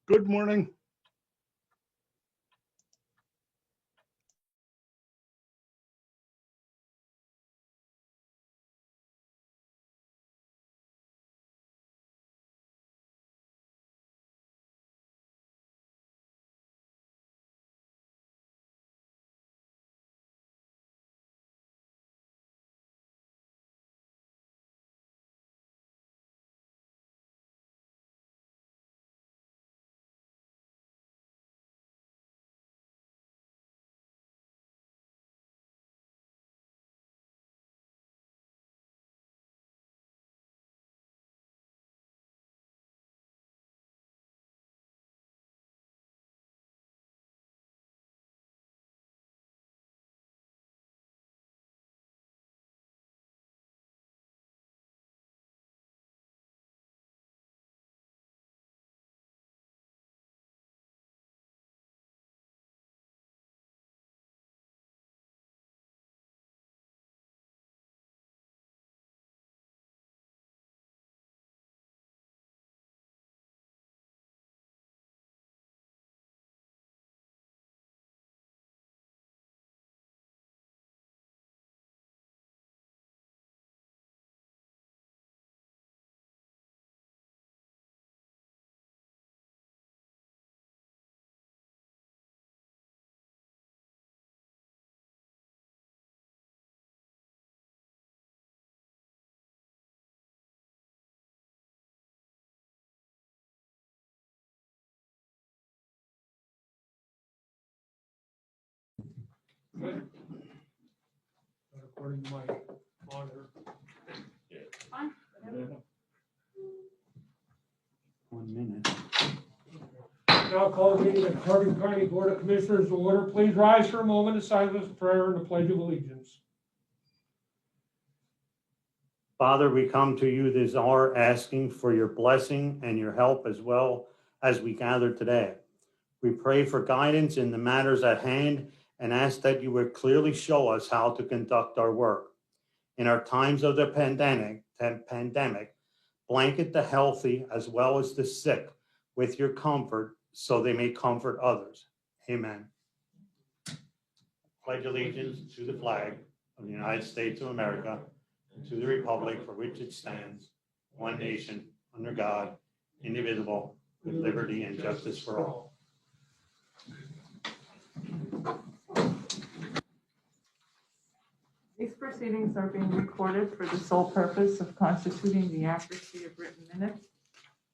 Good morning. Good. Not according to my monitor. Fine. 1 minute. Now call the meeting of the Hardin County Board of Commissioners to order. Please rise for a moment of silence, prayer, and the pledge of allegiance. Father, we come to you this hour asking for your blessing and your help as well as we gather today. We pray for guidance in the matters at hand and ask that you would clearly show us how to conduct our work. In our times of the pandemic, blanket the healthy as well as the sick with your comfort so they may comfort others. Amen. Pledge allegiance to the flag of the United States of America and to the republic for which it stands, one nation, under God, indivisible, with liberty and justice for all. These proceedings are being recorded for the sole purpose of constituting the accuracy of written minutes.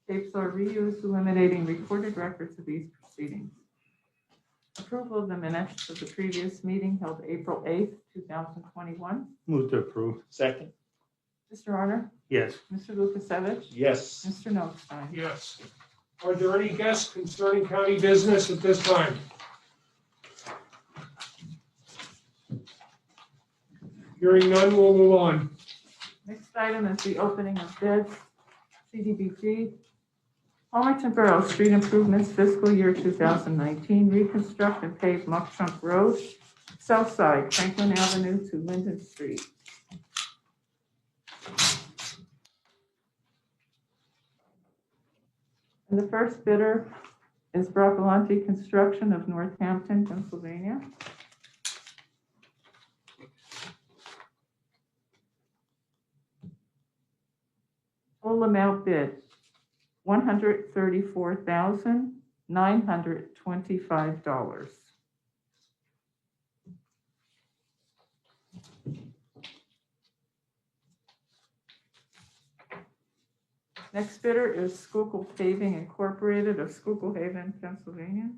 Tapes are reused, eliminating recorded records of these proceedings. Approval of the minutes of the previous meeting held April 8th, 2021. Move to approve. Second. Mr. Honor? Yes. Mr. Lukasevich? Yes. Mr. Notstein? Yes. Are there any guests concerning county business at this time? Hearing none, we'll move on. Next item is the opening of bids, CDBG. Palmerton Borough Street Improvements Fiscal Year 2019, reconstruct and pave Muck Chunk Road, South Side, Franklin Avenue to Linden Street. And the first bidder is Broccolante Construction of Northampton, Pennsylvania. Total amount bid, $134,925. Next bidder is Schuylkill Paving Incorporated of Schuylkill Haven, Pennsylvania.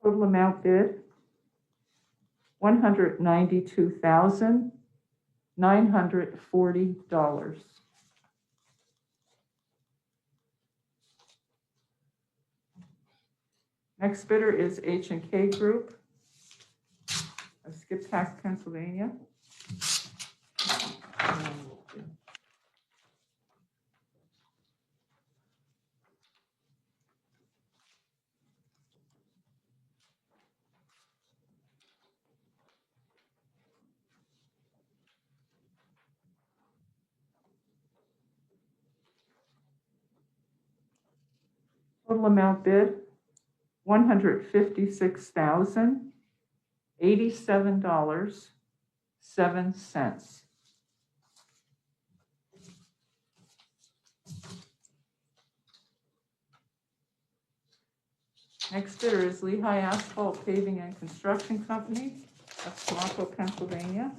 Total amount bid, $192,940. Next bidder is H&K Group of Skippack, Pennsylvania. Total amount bid, $156,087.07. Next bidder is Lehigh Asphalt Paving and Construction Company of Toronto, Pennsylvania.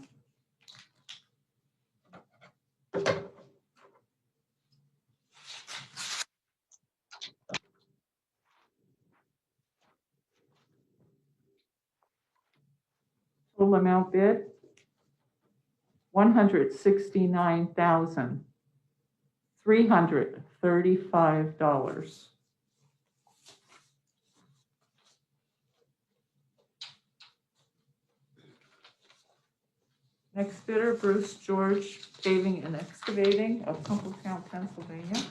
Total amount bid, $169,335. Next bidder, Bruce George Paving and Excavating of Punkletown, Pennsylvania.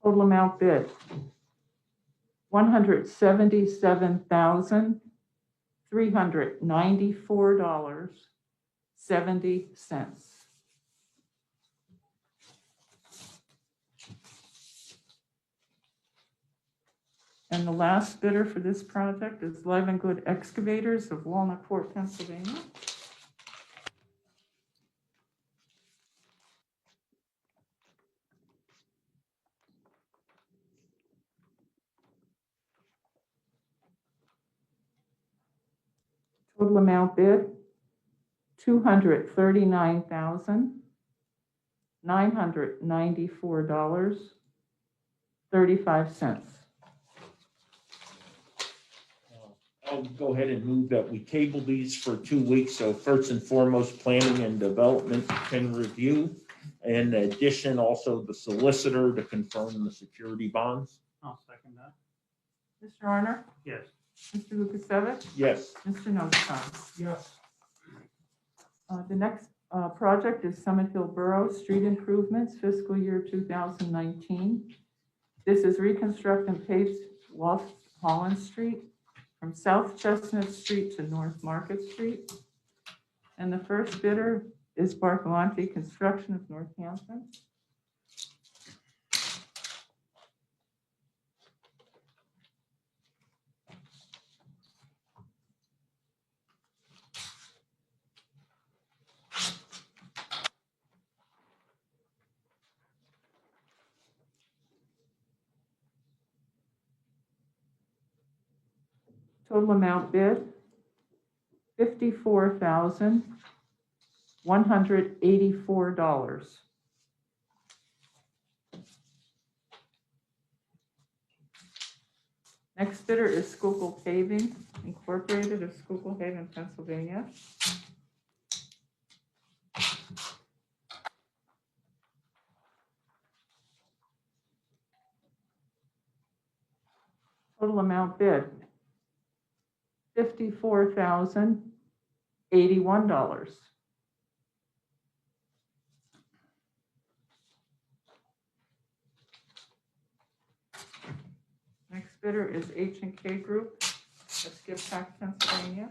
Total amount bid, $177,394.70. And the last bidder for this project is Levengood Excavators of Walnut Fort, Pennsylvania. Total amount bid, $239,994.35. I'll go ahead and move that we table these for 2 weeks. So first and foremost, planning and development can review. In addition, also the solicitor to confirm the security bonds. I'll second that. Mr. Arner? Yes. Mr. Lukasevich? Yes. Mr. Notstein? Yes. The next project is Summit Hill Borough Street Improvements Fiscal Year 2019. This is reconstruct and pave West Holland Street from South Chestnut Street to North Market Street. And the first bidder is Barcolante Construction of Northampton. Total amount bid, $54,184. Next bidder is Schuylkill Paving Incorporated of Schuylkill Haven, Pennsylvania. Total amount bid, $54,081. Next bidder is H&K Group of Skippack, Pennsylvania.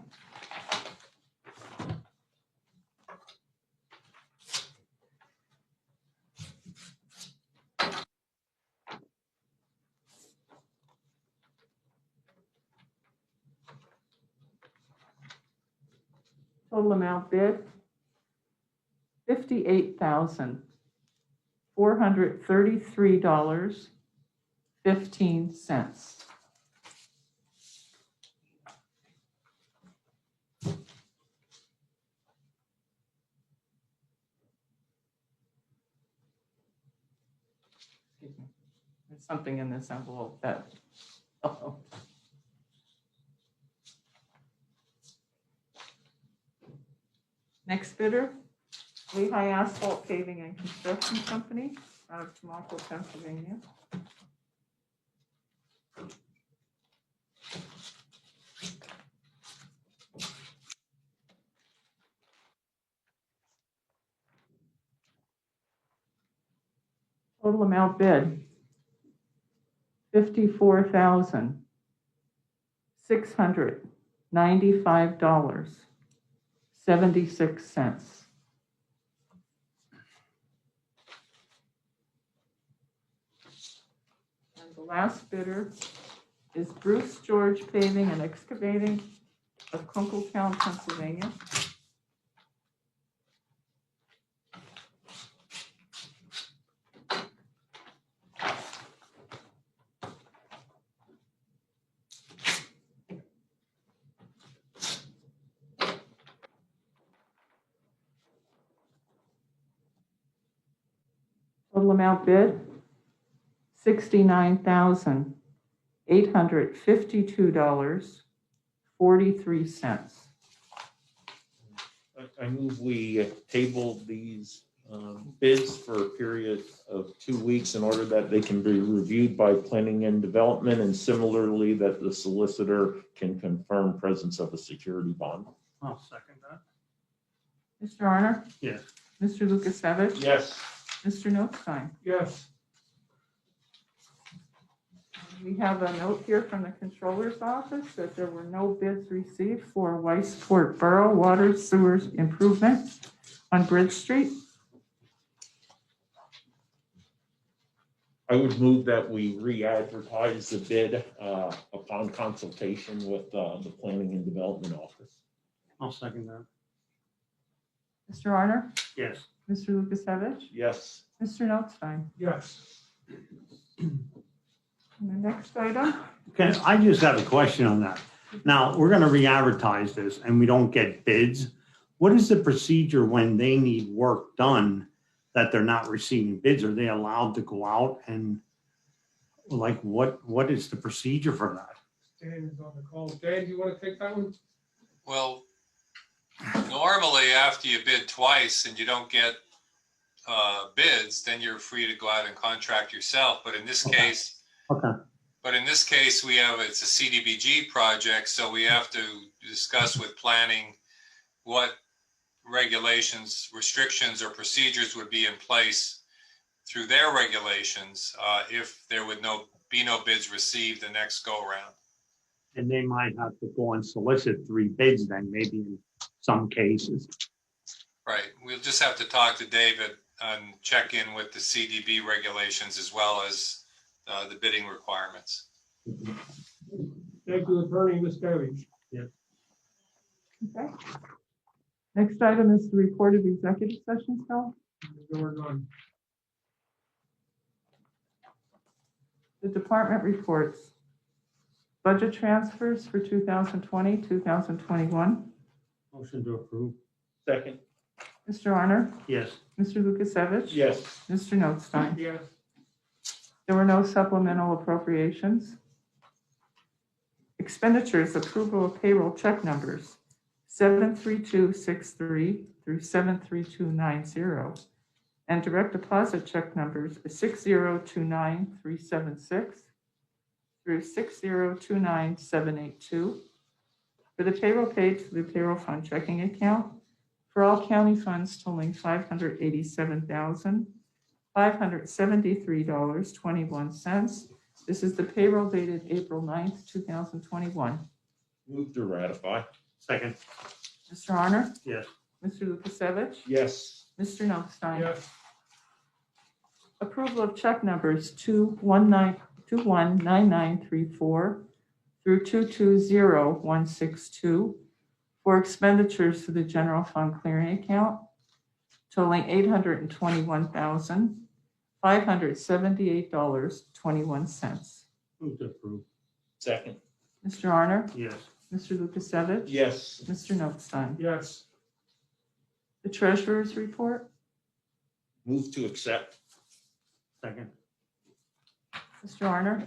Total amount bid, $58,433.15. Excuse me. There's something in this envelope that, oh. Next bidder, Lehigh Asphalt Paving and Construction Company out of Toronto, Pennsylvania. Total amount bid, $54,695.76. And the last bidder is Bruce George Paving and Excavating of Kunkeltown, Pennsylvania. Total amount bid, $69,852.43. I move we table these bids for a period of 2 weeks in order that they can be reviewed by planning and development, and similarly that the solicitor can confirm presence of a security bond. I'll second that. Mr. Arner? Yes. Mr. Lukasevich? Yes. Mr. Notstein? Yes. We have a note here from the Controller's Office that there were no bids received for Weisport Borough Water Sewers Improvement on Bridge Street. I would move that we re-advertise the bid upon consultation with the Planning and Development Office. I'll second that. Mr. Arner? Yes. Mr. Lukasevich? Yes. Mr. Notstein? Yes. And the next item? Okay, I just have a question on that. Now, we're gonna re-advertise this and we don't get bids. What is the procedure when they need work done that they're not receiving bids? Are they allowed to go out and like, what is the procedure for that? Dan is on the call. Dan, do you want to take that one? Well, normally after you bid twice and you don't get bids, then you're free to go out and contract yourself. But in this Okay. case, it's a CDBG project, so we have to discuss with planning what regulations, restrictions, or procedures would be in place through their regulations if there would be no bids received the next go around. And they might have to go and solicit 3 bids then, maybe in some cases. Right. We'll just have to talk to David and check in with the CDB regulations as well as the bidding requirements. Thank you, Attorney Miscavige. Okay. Next item is the report of executive sessions held. We're done. The department reports. Budget transfers for 2020, 2021. Motion to approve. Second. Mr. Arner? Yes. Mr. Lukasevich? Yes. Mr. Notstein? Yes. There were no supplemental appropriations. Expenditures, approval of payroll check numbers 73263 through 73290, and direct deposit check numbers 6029376 through 6029782 for the payroll paid to the payroll fund checking account for all county funds totaling $587,573.21. This is the payroll dated April 9th, 2021. Move to ratify. Second. Mr. Arner? Yes. Mr. Lukasevich? Yes. Mr. Notstein? Yes. Approval of check numbers 219934 through 220162 for expenditures to the general fund clearing account totaling $821,578.21. Move to approve. Second. Mr. Arner? Yes. Mr. Lukasevich? Yes. Mr. Notstein? Yes. The treasurer's report? Move to accept. Second. Mr. Arner?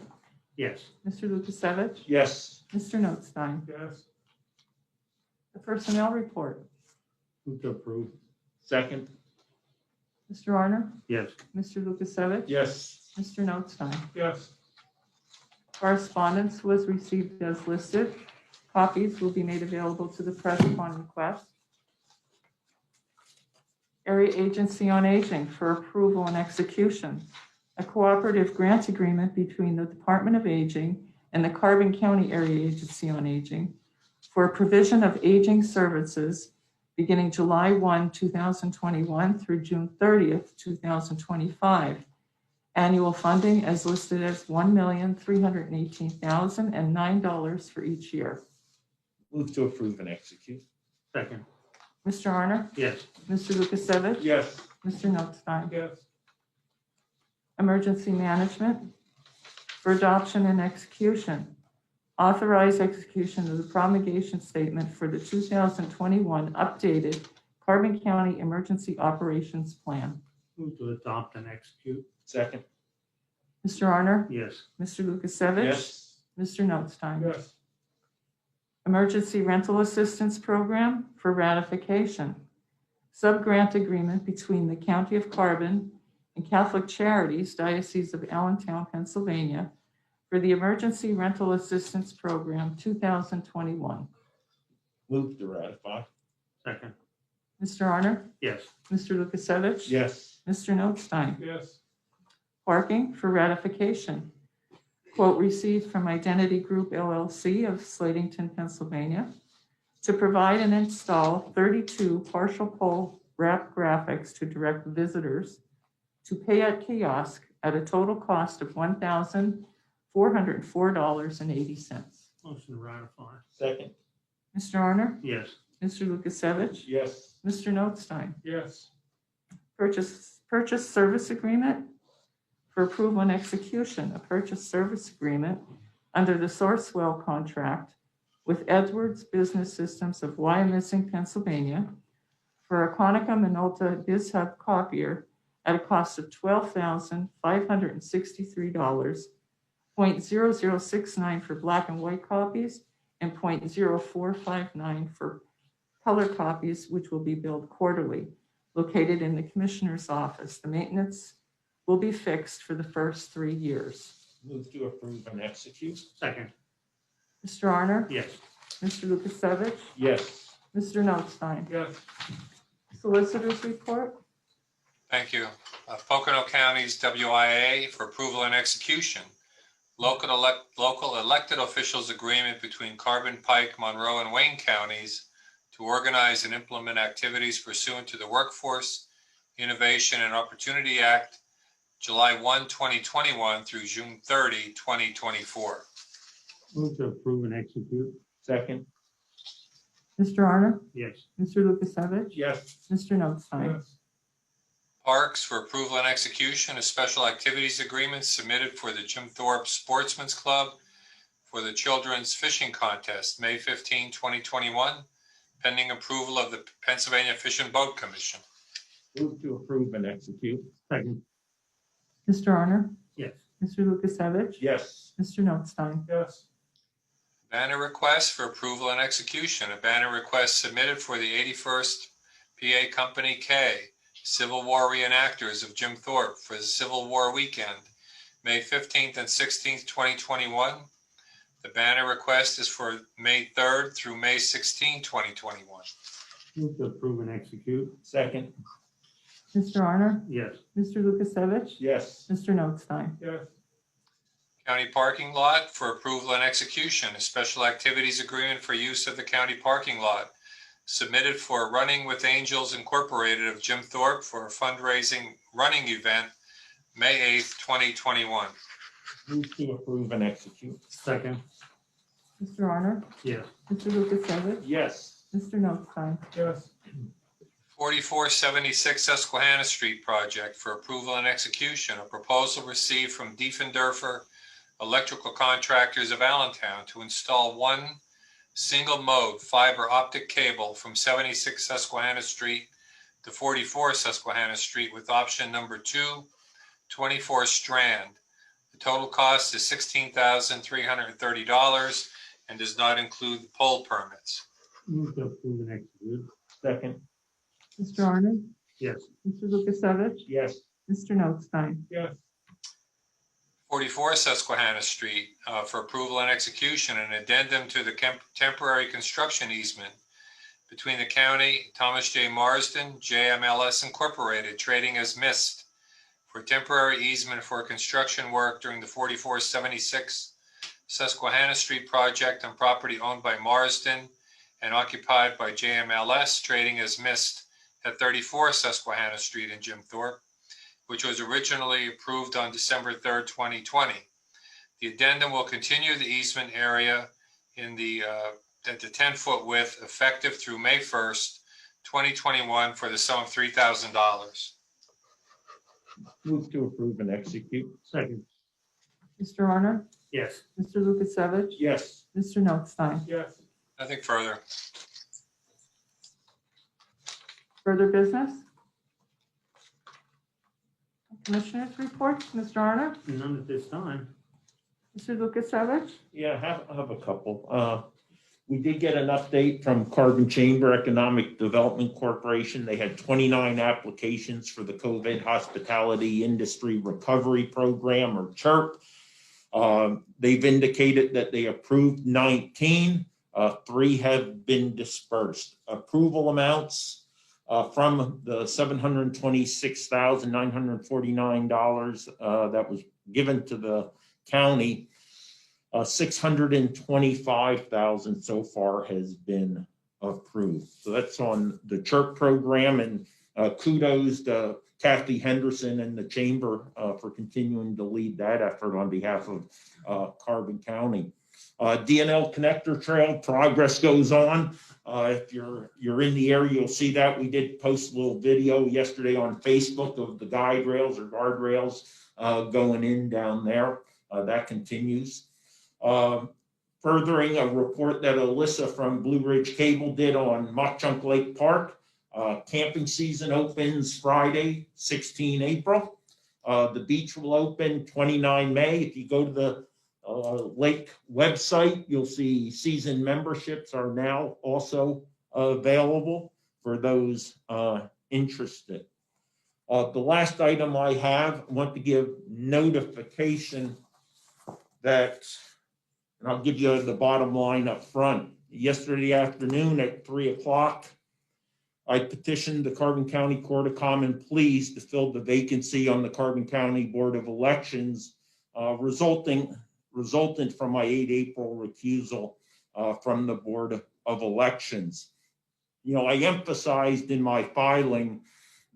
Yes. Mr. Lukasevich? Yes. Mr. Notstein? Yes. The personnel report? Move to approve. Second. Mr. Arner? Yes. Mr. Lukasevich? Yes. Mr. Notstein? Yes. Correspondence was received as listed. Copies will be made available to the press upon request. Area Agency on Aging for approval and execution. a cooperative grant agreement between the Department of Aging and the Carbon County Area Agency on Aging for provision of aging services beginning July 1, 2021 through June 30th, 2025. Annual funding as listed as $1,318,009 for each year. Move to approve and execute. Second. Mr. Arner? Yes. Mr. Lukasevich? Yes. Mr. Notstein? Yes. Emergency management for adoption and execution. Authorize execution of the promulgation statement for the 2021 updated Carbon County Emergency Operations Plan. Move to adopt and execute. Second. Mr. Arner? Yes. Mr. Lukasevich? Yes. Mr. Notstein? Yes. Emergency Rental Assistance Program for ratification. Sub-grant agreement between the County of Carbon and Catholic Charities, Diocese of Allentown, Pennsylvania, for the Emergency Rental Assistance Program 2021. Move to ratify. Second. Mr. Arner? Yes. Mr. Lukasevich? Yes. Mr. Notstein? Yes. Parking for ratification. Quote received from Identity Group LLC of Slatington, Pennsylvania, to provide and install 32 partial pole wrap graphics to direct visitors to pay at kiosk at a total cost of $1,404.80. Motion to ratify. Second. Mr. Arner? Yes. Mr. Lukasevich? Yes. Mr. Notstein? Yes. Purchase service agreement for approval and execution, a purchase service agreement under the Sourcewell contract with Edwards Business Systems of Wyomissing, Pennsylvania, for a Konica Minolta BizHub copier at a cost of $12,563, .0069 for black and white copies, and .0459 for color copies, which will be billed quarterly, located in the Commissioner's office. The maintenance will be fixed for the first 3 years. Move to approve and execute. Second. Mr. Arner? Yes. Mr. Lukasevich? Yes. Mr. Notstein? Yes. Solicitors report? Thank you. Pocono County's WIA for approval and execution. Local elected officials agreement between Carbon, Pike, Monroe, and Wayne counties to organize and implement activities pursuant to the Workforce Innovation and Opportunity Act, July 1, 2021 through June 30, 2024. Move to approve and execute. Second. Mr. Arner? Yes. Mr. Lukasevich? Yes. Mr. Notstein? Yes. Parks for approval and execution, a special activities agreement submitted for the Jim Thorpe Sportsman's Club for the Children's Fishing Contest, May 15, 2021, pending approval of the Pennsylvania Fish and Boat Commission. Move to approve and execute. Second. Mr. Arner? Yes. Mr. Lukasevich? Yes. Mr. Notstein? Yes. Banner request for approval and execution, a banner request submitted for the 81st PA Company K Civil War Reenactors of Jim Thorpe for the Civil War weekend, May 15th and 16th, 2021. The banner request is for May 3rd through May 16, 2021. Move to approve and execute. Second. Mr. Arner? Yes. Mr. Lukasevich? Yes. Mr. Notstein? Yes. County parking lot for approval and execution, a special activities agreement for use of the county parking lot, submitted for Running with Angels Incorporated of Jim Thorpe for a fundraising running event, May 8th, 2021. Move to approve and execute. Second. Mr. Arner? Yes. Mr. Lukasevich? Yes. Mr. Notstein? Yes. 4476 Susquehanna Street project for approval and execution, a proposal received from Diefendorfer Electrical Contractors of Allentown to install one single mode fiber optic cable from 76 Susquehanna Street to 44 Susquehanna Street with option number 2, 24 strand. The total cost is $16,330 and does not include the pole permits. Move to approve and execute. Second. Mr. Arner? Yes. Mr. Lukasevich? Yes. Mr. Notstein? Yes. 44 Susquehanna Street for approval and execution, an addendum to the temporary construction easement between the county, Thomas J. Marsden, JMLS Incorporated, trading as MIST, for temporary easement for construction work during the 4476 Susquehanna Street project on property owned by Marsden and occupied by JMLS Trading as Mist at 34 Susquehanna Street in Jim Thorpe, which was originally approved on December 3rd, 2020. The addendum will continue the easement area in the at the 10-foot width effective through May 1st, 2021 for the sum of $3,000. Move to approve and execute. Second. Mr. Honor? Yes. Mr. Lukasevich? Yes. Mr. Notstein? Yes. Nothing further. Further business? Commissioners reports, Mr. Honor? None at this time. Mr. Lukasevich? Yeah, I have a couple. We did get an update from Carbon Chamber Economic Development Corporation. They had 29 applications for the COVID Hospitality Industry Recovery Program, or CHIRP. They've indicated that they approved 19. 3 have been dispersed. Approval amounts from the $726,949 that was given to the county, 625,000 so far has been approved. So that's on the CHIRP program, and kudos to Kathy Henderson and the chamber for continuing to lead that effort on behalf of Carbon County. DNL Connector Trail progress goes on. If you're in the area, you'll see that we did post a little video yesterday on Facebook of the guide rails or guardrails going in down there. That continues. Furthering a report that Alyssa from Blue Ridge Cable did on Mock Chunk Lake Park. Camping season opens Friday, 16 April. The beach will open 29 May. If you go to the lake website, you'll see season memberships are now also available for those interested. The last item I want to give notification that, and I'll give you the bottom line up front. Yesterday afternoon at 3 o'clock, I petitioned the Carbon County Court of Common Pleas to fill the vacancy on the Carbon County Board of Elections, resultant from my 8 April recusal from the Board of Elections. You know, I emphasized in my filing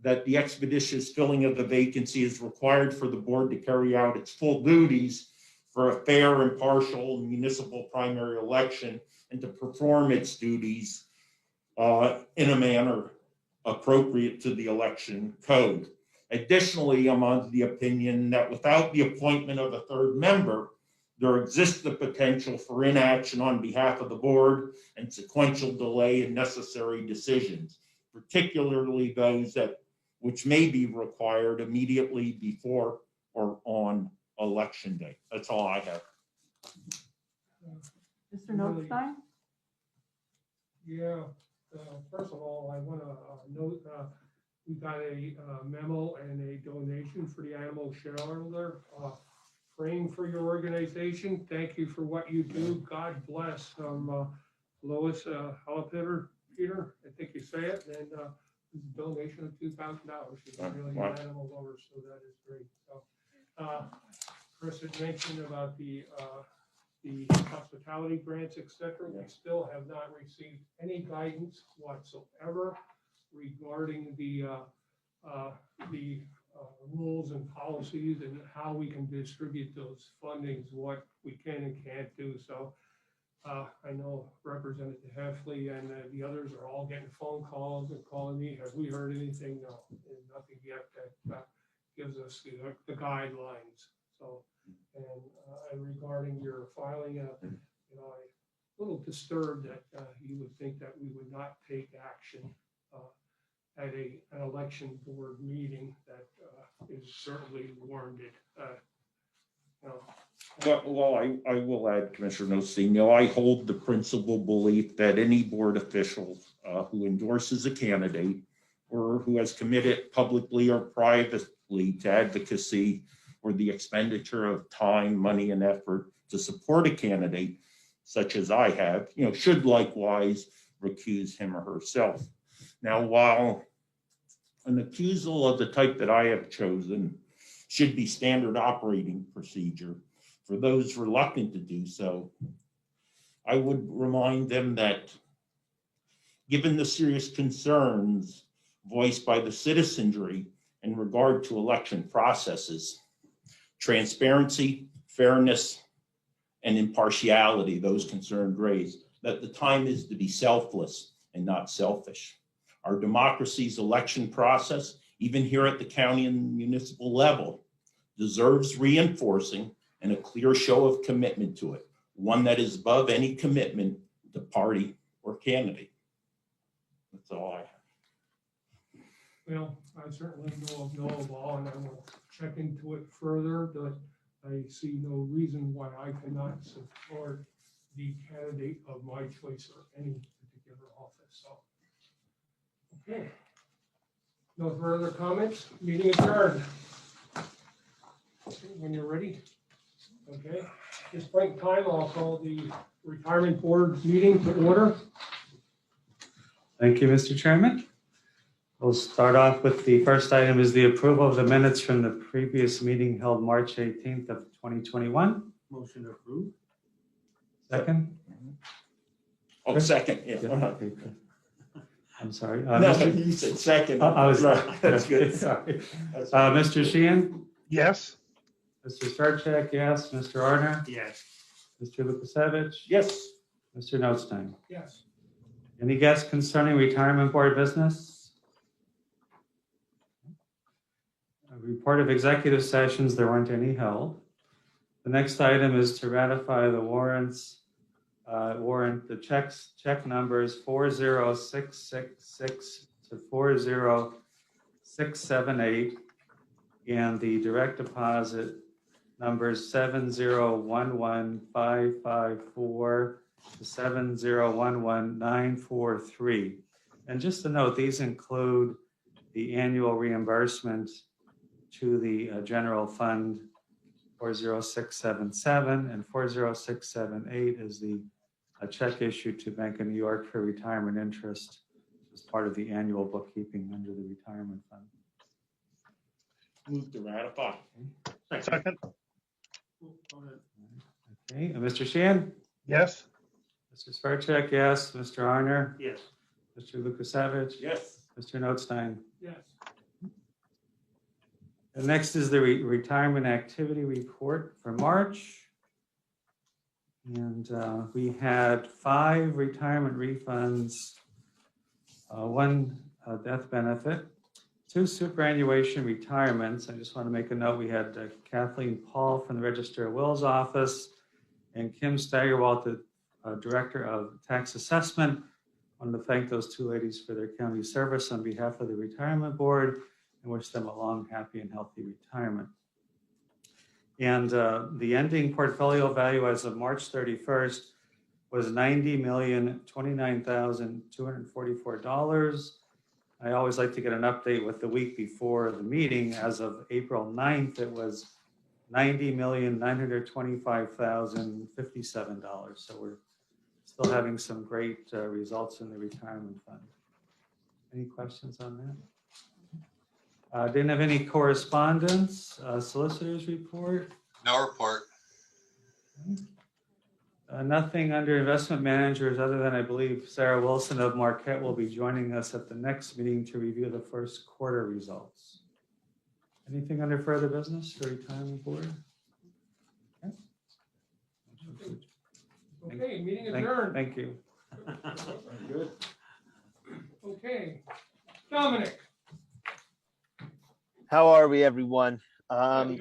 that the expeditious filling of the vacancy is required for the board to carry out its full duties for a fair, impartial municipal primary election and to perform its duties in a manner appropriate to the election code. Additionally, I'm of the opinion that without the appointment of a third member, there exists the potential for inaction on behalf of the board and sequential delay in necessary decisions, particularly those which may be required immediately before or on election day. That's all I have. Mr. Notstein? Yeah, first of all, I want to note we got a memo and a donation for the animal shelter. Praying for your organization. Thank you for what you do. God bless. Lois Halapeter, Peter, I think you say it, and a donation of $2,000. She's a really good animal lover, so that is great. So, Chris had mentioned about the hospitality grants, etc. We still have not received any guidance whatsoever regarding the rules and policies and how we can distribute those fundings, what we can and can't do. So I know Representative Heffley and the others are all getting phone calls and calling me. Have we heard anything? No, and nothing yet that gives us the guidelines. So, and regarding your filing, you know, I'm a little disturbed that you would think that we would not take action at an election board meeting that is certainly warranted. You know. Well, I will add, Commissioner Nocino, I hold the principal belief that any board official who endorses a candidate or who has committed publicly or privately to advocacy or the expenditure of time, money, and effort to support a candidate, such as I have, you know, should likewise recuse him or herself. Now, while an accusal of the type that I have chosen should be standard operating procedure. For those reluctant to do so, I would remind them that given the serious concerns voiced by the citizenry in regard to election processes, transparency, fairness, and impartiality those concerned raise, that the time is to be selfless and not selfish. Our democracy's election process, even here at the county and municipal level, deserves reinforcing and a clear show of commitment to it, one that is above any commitment to party or candidate. That's all I have. Well, I certainly know of no law, and I will check into it further, but I see no reason why I cannot support the candidate of my choice or any particular office, so. Okay. No further comments, meeting adjourned. Okay, when you're ready. Okay, at this point in time, I'll call the retirement board meeting to order. Thank you, Mr. Chairman. We'll start off with the first item is the approval of the minutes from the previous meeting held March 18th of 2021. Motion approved. Second? Oh, second, yeah. Okay, good. I'm sorry. No, Mr. you said second. I was Right, that's good. Sorry. That's Mr. Sheehan? Yes. Mr. Sarchek, yes. Mr. Arner? Yes. Mr. Lukasevich? Yes. Mr. Notstein? Yes. Any guests concerning retirement board business? A report of executive sessions, there weren't any held. The next item is to ratify the warrants, the check numbers 40666 to 40678, and the direct deposit numbers 7011554 to 7011943. And just to note, these include the annual reimbursement to the general fund 40677, and 40678 is the check issued to Bank of New York for retirement interest as part of the annual bookkeeping under the retirement fund. Move to ratify. Second. Okay, Mr. Sheehan? Yes. Mr. Sarchek, yes. Mr. Arner? Yes. Mr. Lukasevich? Yes. Mr. Notstein? Yes. The next is the retirement activity report for March. And we had 5 retirement refunds, 1 death benefit, 2 superannuation retirements. I just want to make a note. We had Kathleen Paul from the Register of Wills office and Kim Steigerwalt, the Director of Tax Assessment. I want to thank those 2 ladies for their county service on behalf of the retirement board and wish them a long, happy, and healthy retirement. And the ending portfolio value as of March 31st was $90,029,244. I always like to get an update with the week before the meeting. As of April 9th, it was $90,925,057. So we're still having some great results in the retirement fund. Any questions on that? Didn't have any correspondence, solicitor's report. No report. Nothing under investment managers other than I believe Sarah Wilson of Marquette will be joining us at the next meeting to review the first quarter results. Anything under further business for retirement board? Okay. Okay, meeting adjourned. Thank you. Good. Okay, Dominic. How are we, everyone? I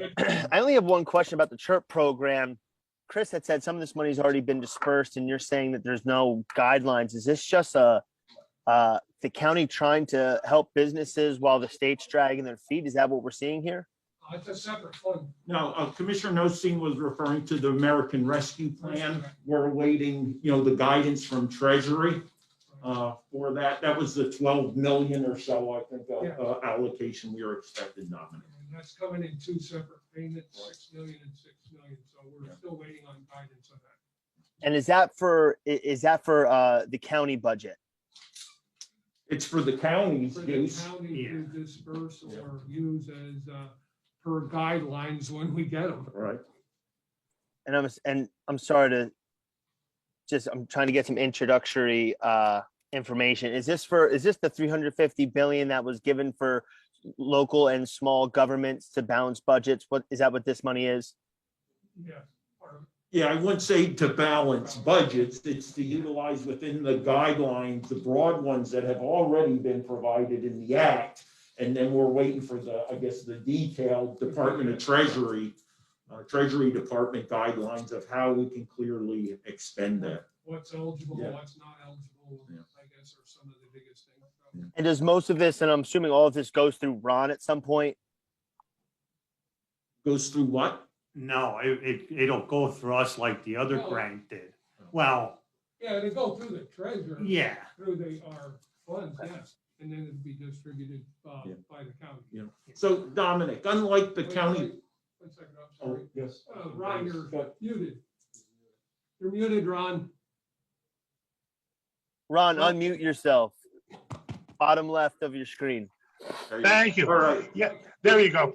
only have one question about the CHIRP program. Chris had said some of this money's already been dispersed, and you're saying that there's no guidelines. Is this just the county trying to help businesses while the state's dragging their feet? Is that what we're seeing here? It's a separate fund. No, Commissioner Nosing was referring to the American Rescue Plan. We're awaiting, the guidance from Treasury for that. That was the 12 million or so, I think, allocation we were expected, Dominic. And that's coming in 2 separate payments, 6 million and 6 million. So we're still waiting on guidance on that. And is that for the county budget? It's for the county's For the use. county to disperse or use as per guidelines when we get them. Right. And I'm sorry to I'm trying to get some introductory information. Is this the 350 billion that was given for local and small governments to balance budgets? What is that what this money is? Yes. part of it. Yeah, I wouldn't say to balance budgets, it's to utilize within the guidelines, the broad ones that have already been provided in the act. And then we're waiting for the detailed Department of Treasury, Treasury Department guidelines of how we can clearly expend that. What's eligible, Yeah. what's not eligible, Yeah. I guess, are some of the biggest things. And does most of this, and I'm assuming all of this goes through Ron at some point? Goes through what? No, it'll go through us like the other Oh. grant did. Well, Yeah, they go through the treasurer. yeah, Through our funds, yes, and then it'd be distributed Yeah. by the county. Yeah. So Dominic, unlike the county. Wait, 1 second, I'm sorry. Yes. Ron, you're But muted. You're muted, Ron. Ron, unmute yourself. Bottom left of your screen. Thank you. All right. Yeah, there you go.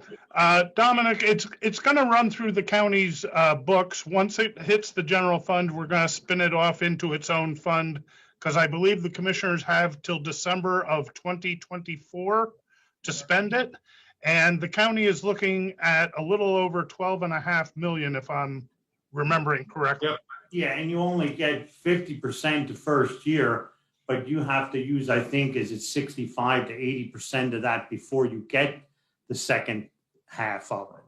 Dominic, it's going to run through the county's books. Once it hits the general fund, we're going to spin it off into its own fund because I believe the commissioners have till December of 2024 to spend it. And the county is looking at a little over 12.5 million, if I'm remembering correctly. Yep. yeah, and you only get 50% the first year, but you have to use, I think, is it 65 to 80% of that before you get the second half of it.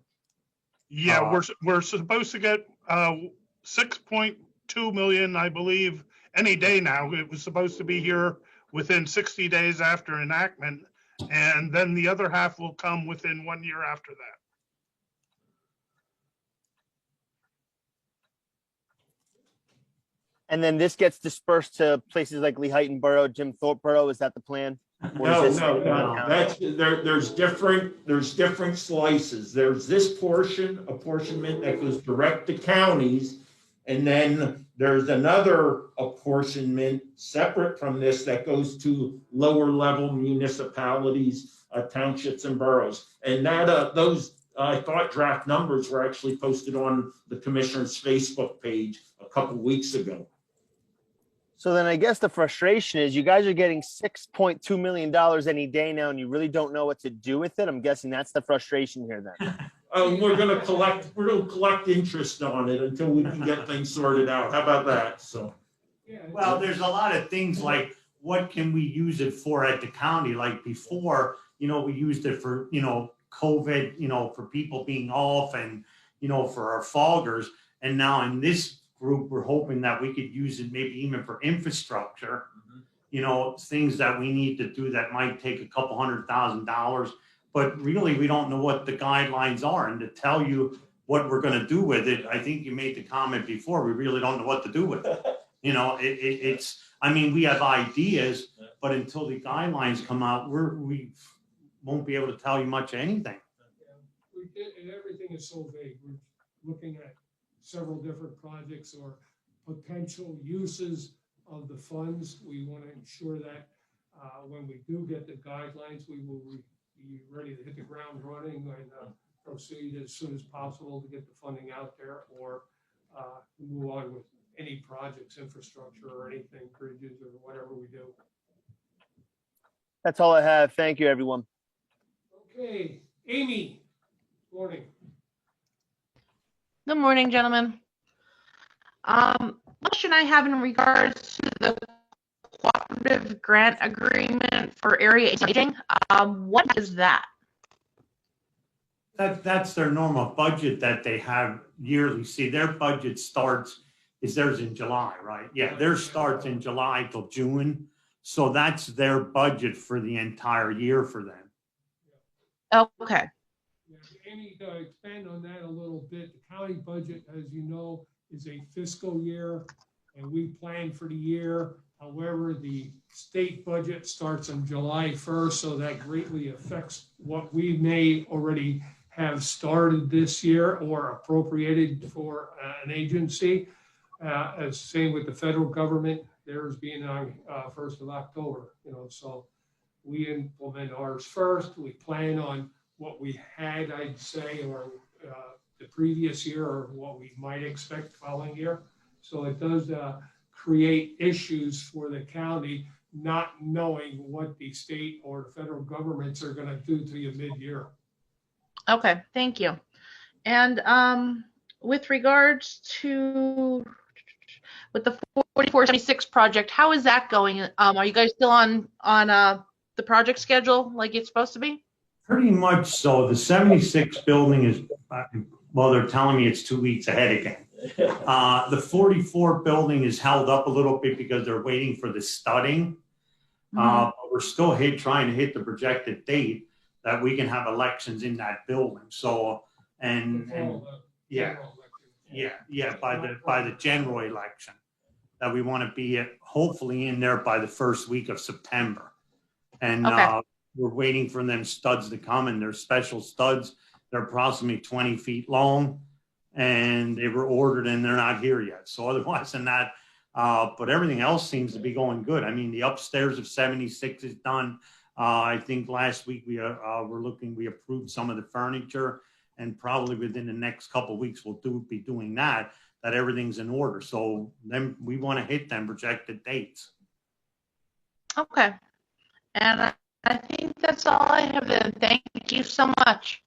Yeah, we're supposed to get 6.2 million, I believe, any day now. It was supposed to be here within 60 days after enactment, and then the other half will come within 1 year after that. And then this gets dispersed to places like Lehighton Borough, Jim Thorpe Borough. Is that the plan? Or is No, this- no. That's, there's different slices. There's this apportionment that goes direct to counties. And then there's another apportionment separate from this that goes to lower level municipalities, townships and boroughs. And those, I thought draft numbers were actually posted on the commissioner's Facebook page a couple weeks ago. So then I guess the frustration is you guys are getting $6.2 million any day now, and you really don't know what to do with it. I'm guessing that's the frustration here then. We're gonna collect interest on it until we can get things sorted out. How about that? So, Yeah. Well, there's a lot of things like, what can we use it for at the county? Like before, we used it for, COVID, for people being off and, for our foggers. And now in this group, we're hoping that we could use it maybe even for infrastructure, things that we need to do that might take a couple $100,000. But really, we don't know what the guidelines are. And to tell you what we're going to do with it, I think you made the comment before, we really don't know what to do with it. We have ideas, but until the guidelines come out, we won't be able to tell you much of anything. And everything is so vague. We're looking at several different projects or potential uses of the funds. We want to ensure that when we do get the guidelines, we will be ready to hit the ground running and proceed as soon as possible to get the funding out there, or move on with any projects, infrastructure or anything, bridges or whatever we do. That's all I have. Thank you, everyone. Okay, Amy, morning. Good morning, gentlemen. Question I have in regards to the cooperative grant agreement for area aging. What is that? That's their normal budget that they have yearly. See, their budget is theirs in July, right? Yeah, theirs starts in July till June. So that's their budget for the entire year for them. Okay. Yeah, Amy, to expand on that a little bit, the county budget, as you know, is a fiscal year, and we plan for the year. However, the state budget starts on July 1st, so that greatly affects what we may already have started this year or appropriated for an agency. As same with the federal government, theirs being on 1st of October, so we implement ours first. We plan on what we had, I'd say, or the previous year, or what we might expect the following year. So it does create issues for the county, not knowing what the state or the federal governments are gonna do to you mid-year. Okay, thank you. And with regards to with the 4476 project, how is that going? Are you guys still on the project schedule like it's supposed to be? Pretty much so. The 76 building is, well, they're telling me it's 2 weeks ahead again. The 44 building is held up a little bit because they're waiting for the studding. But we're still trying to hit the projected date that we can have elections in that building. So, and yeah, by the general election, that we want to be hopefully in there by the first week of September. And Okay. we're waiting for them studs to come, and they're special studs. They're approximately 20 feet long, and they were ordered and they're not here yet. So otherwise than that, but everything else seems to be going good. I mean, the upstairs of 76 is done. I think last week we approved some of the furniture, and probably within the next couple of weeks we'll be doing that everything's in order. So then we want to hit them projected dates. Okay. And I think that's all I have then. Thank you so much.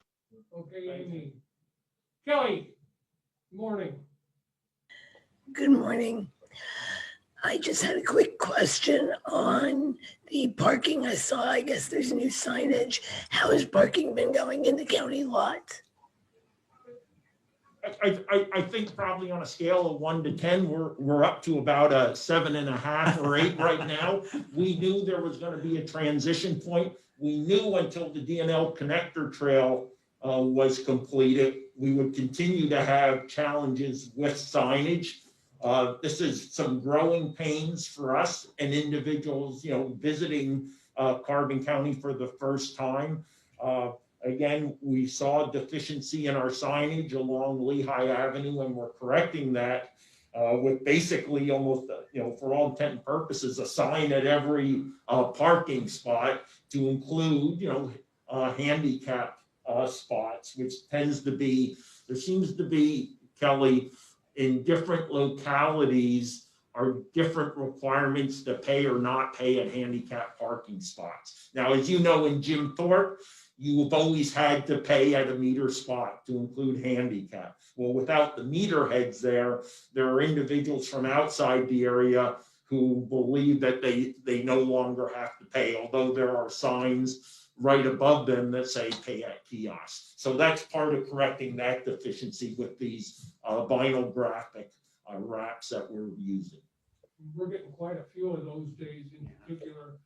Okay, Amy. Kelly, morning. Good morning. I just had a quick question on the parking. I saw, I guess there's new signage. How has parking been going in the county lot? I think probably on a scale of 1 to 10, we're up to about a 7.5 or 8 right now. We knew there was going to be a transition point. We knew until the DNL connector trail was completed, we would continue to have challenges with signage. This is some growing pains for us and individuals, visiting Carbon County for the first time. Again, we saw a deficiency in our signage along Lehigh Avenue, and we're correcting that with basically almost, for all intent and purposes, a sign at every parking spot to include, handicap spots, which tends to be, there seems to be, Kelly, in different localities are different requirements to pay or not pay at handicap parking spots. Now, as you know, in Jim Thorpe, you've always had to pay at a meter spot to include handicap. Well, without the meter heads there are individuals from outside the area who believe that they no longer have to pay, although there are signs right above them that say pay at kiosk. So that's part of correcting that deficiency with these vinyl graphic wraps that we're using. We're getting quite a few of those days, in particular,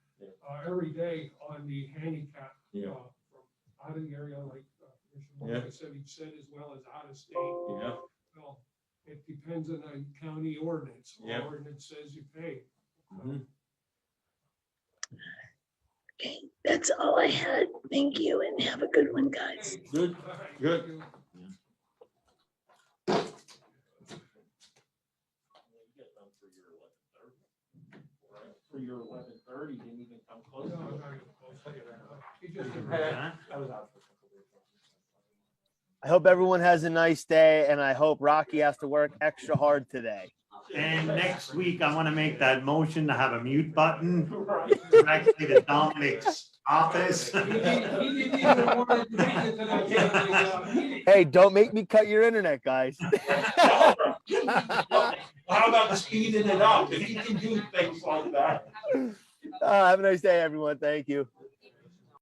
every day on the handicap. Yeah. From out of the area, like Commissioner Monica said, as well as out of state. Yeah. Well, it depends on the county ordinance. Yeah. Ordinance says you pay. Mhm. Okay, that's all I had. Thank you and have a good one, guys. Good, All right, good. thank you. For your 11:30, didn't even come close. No, I'm not even close to that. He just I hope everyone has a nice day, and I hope Rocky has to work extra hard today. And next week, I want to make that motion to have a mute button directly to Dominic's office. Hey, don't make me cut your internet, guys. How about speeding it up? If you can do things like that. Have a nice day, everyone. Thank you.